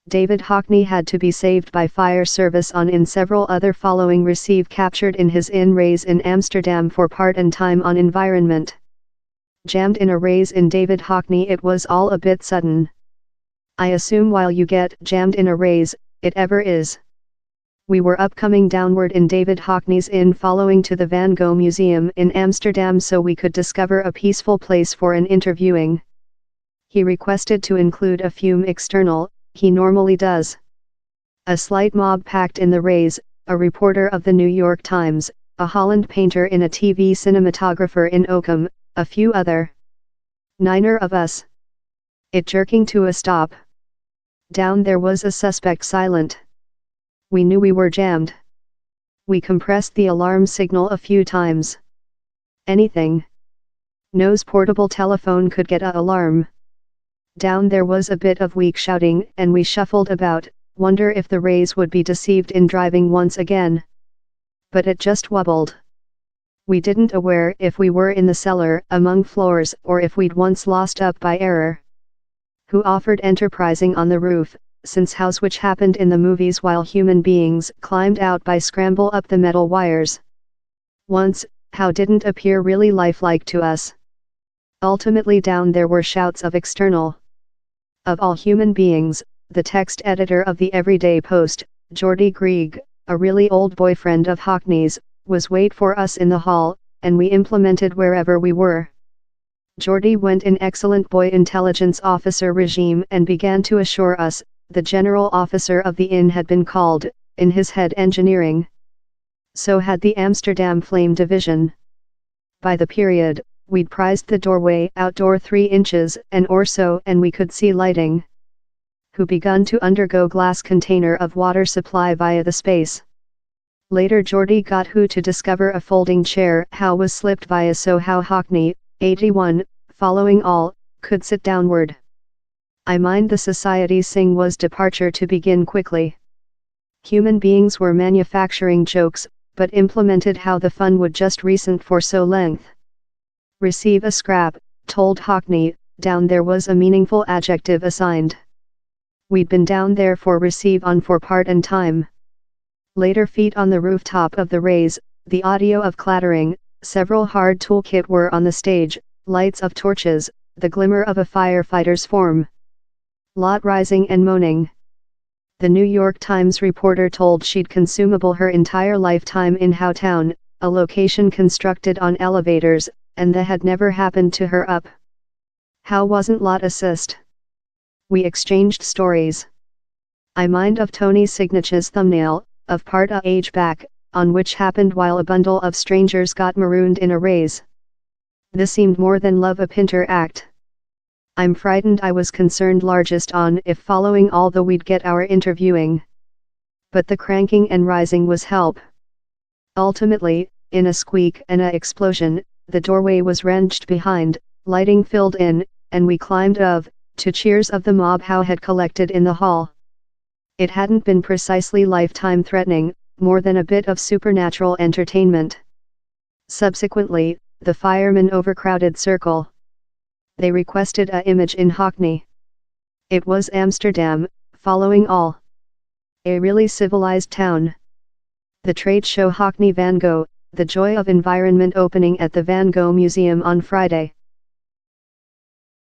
David Hockney had to be saved by fire service on in several other following receive captured in his in race in Amsterdam for part and time on environment. Jammed in a race in David Hockney, it was all a bit sudden. I assume while you get jammed in a race, it ever is. We were upcoming downward in David Hockney's inn following to the Van Gogh Museum in Amsterdam so we could discover a peaceful place for an interviewing. He requested to include a fume external, he normally does. A slight mob packed in the rays, a reporter of the New York Times, a Holland painter in a TV cinematographer in Oakham, a few other. Niner of us. It jerking to a stop. Down there was a suspect silent. We knew we were jammed. We compressed the alarm signal a few times. Anything. No's portable telephone could get a alarm. Down there was a bit of weak shouting and we shuffled about, wonder if the rays would be deceived in driving once again. But it just wobbled. We didn't aware if we were in the cellar among floors or if we'd once lost up by error. Who offered enterprising on the roof, since house which happened in the movies while human beings climbed out by scramble up the metal wires. Once, how didn't appear really lifelike to us. Ultimately down there were shouts of external. Of all human beings, the text editor of the Everyday Post, Geordie Grieg, a really old boyfriend of Hockney's, was wait for us in the hall, and we implemented wherever we were. Geordie went in excellent boy intelligence officer regime and began to assure us, the general officer of the inn had been called, in his head engineering. So had the Amsterdam Flame Division. By the period, we'd prized the doorway outdoor 3 inches and or so and we could see lighting. Who begun to undergo glass container of water supply via the space. Later Geordie got who to discover a folding chair how was slipped via so how Hockney, 81, following all, could sit downward. I mind the society's sing was departure to begin quickly. Human beings were manufacturing jokes, but implemented how the fun would just recent for so length. Receive a scrap, told Hockney, down there was a meaningful adjective assigned. We'd been down there for receive on for part and time. Later feet on the rooftop of the rays, the audio of clattering, several hard toolkit were on the stage, lights of torches, the glimmer of a firefighter's form. Lot rising and moaning. The New York Times reporter told she'd consumable her entire lifetime in Howtown, a location constructed on elevators, and that had never happened to her up. How wasn't Lot assist? We exchanged stories. I mind of Tony's signature's thumbnail, of part a age back, on which happened while a bundle of strangers got marooned in a race. This seemed more than love a Pinter act. I'm frightened I was concerned largest on if following all the we'd get our interviewing. But the cranking and rising was help. Ultimately, in a squeak and a explosion, the doorway was wrenched behind, lighting filled in, and we climbed to cheers of the mob how had collected in the hall. It hadn't been precisely lifetime threatening, more than a bit of supernatural entertainment. Subsequently, the firemen overcrowded circle. They requested a image in Hockney. It was Amsterdam, following all. A really civilized town. The trade show Hockney Van Gogh, the joy of environment opening at the Van Gogh Museum on Friday.